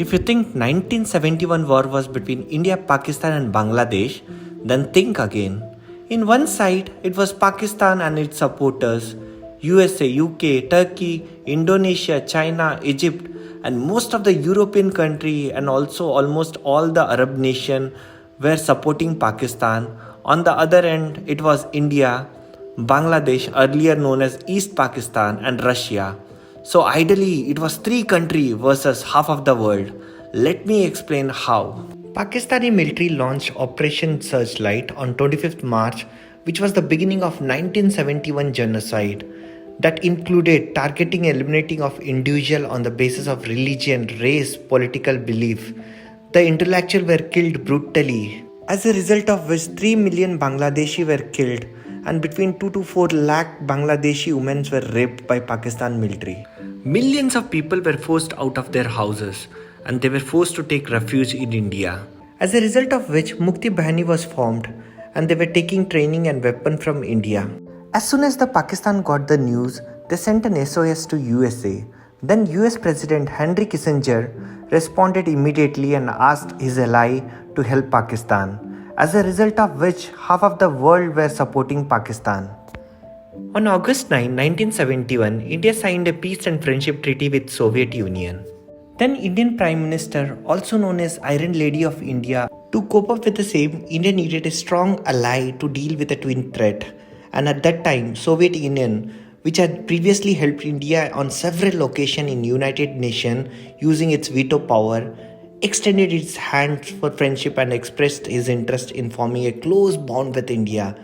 If you think 1971 war was between India, Pakistan and Bangladesh, then think again. In one side, it was Pakistan and its supporters, USA, UK, Turkey, Indonesia, China, Egypt, and most of the European country and also almost all the Arab nation were supporting Pakistan. On the other end, it was India, Bangladesh, earlier known as East Pakistan, and Russia. So ideally, it was three countries versus half of the world. Let me explain how. Pakistani military launched Operation Searchlight on 25th March, which was the beginning of 1971 genocide that included targeting and eliminating of individuals on the basis of religion, race, political belief. The intellectuals were killed brutally, as a result of which 3 million Bangladeshi were killed and between 2 to 4 lakh Bangladeshi women were raped by Pakistan military. Millions of people were forced out of their houses and they were forced to take refuge in India. As a result of which Mukti Bahani was formed and they were taking training and weapon from India. As soon as the Pakistan got the news, they sent an SOS to USA. Then US President Henry Kissinger responded immediately and asked his ally to help Pakistan. As a result of which half of the world were supporting Pakistan. On August 9, 1971, India signed a peace and friendship treaty with Soviet Union. Then Indian Prime Minister, also known as Iron Lady of India, to cope up with the same, India needed a strong ally to deal with a twin threat. And at that time, Soviet Union, which had previously helped India on several occasions in United Nations using its veto power, extended its hands for friendship and expressed his interest in forming a close bond with India.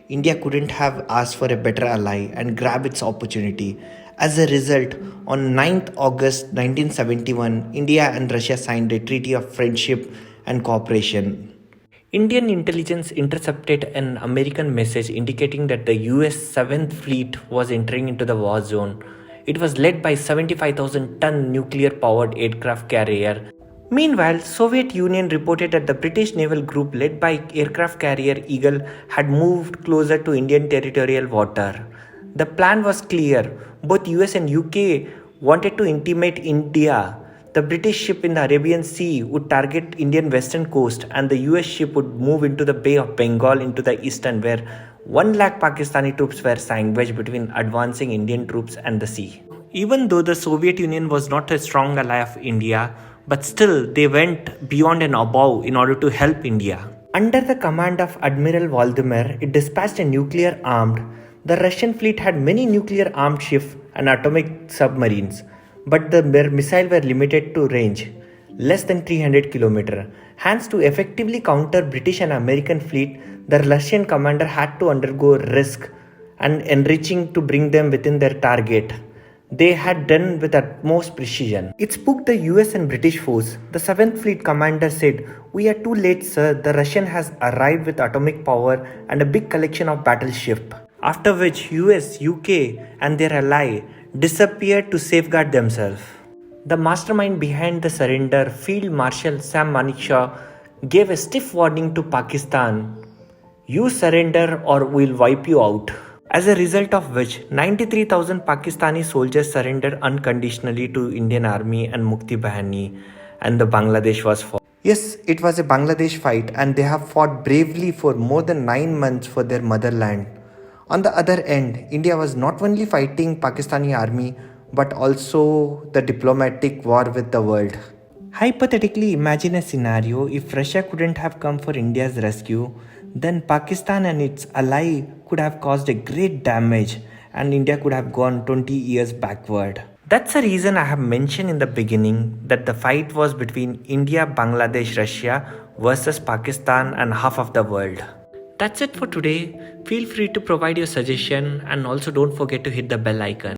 India couldn't have asked for a better ally and grab its opportunity. As a result, on 9th August 1971, India and Russia signed a treaty of friendship and cooperation. Indian intelligence intercepted an American message indicating that the US 7th Fleet was entering into the war zone. It was led by 75,000-ton nuclear-powered aircraft carrier. Meanwhile, Soviet Union reported that the British naval group led by aircraft carrier Eagle had moved closer to Indian territorial water. The plan was clear. Both US and UK wanted to intimate India. The British ship in the Arabian Sea would target Indian western coast and the US ship would move into the Bay of Bengal into the eastern where 1 lakh Pakistani troops were sandwiched between advancing Indian troops and the sea. Even though the Soviet Union was not a strong ally of India, but still they went beyond and above in order to help India. Under the command of Admiral Valdemar, it dispatched a nuclear-armed. The Russian fleet had many nuclear-armed ships and atomic submarines, but their missiles were limited to range, less than 300 km. Hence, to effectively counter British and American fleet, the Russian commander had to undergo risk and enriching to bring them within their target. They had done with utmost precision. It spooked the US and British force. The 7th Fleet commander said, "We are too late, sir. The Russian has arrived with atomic power and a big collection of battleship." After which US, UK and their ally disappeared to safeguard themselves. The mastermind behind the surrender, Field Marshal Sam Manekshaw, gave a stiff warning to Pakistan, "You surrender or we'll wipe you out." As a result of which, 93,000 Pakistani soldiers surrendered unconditionally to Indian Army and Mukti Bahani, and the Bangladesh was fought. Yes, it was a Bangladesh fight and they have fought bravely for more than 9 months for their motherland. On the other end, India was not only fighting Pakistani army but also the diplomatic war with the world. Hypothetically, imagine a scenario if Russia couldn't have come for India's rescue, then Pakistan and its ally could have caused a great damage and India could have gone 20 years backward. That's the reason I have mentioned in the beginning that the fight was between India, Bangladesh, Russia versus Pakistan and half of the world. That's it for today. Feel free to provide your suggestion and also don't forget to hit the bell icon.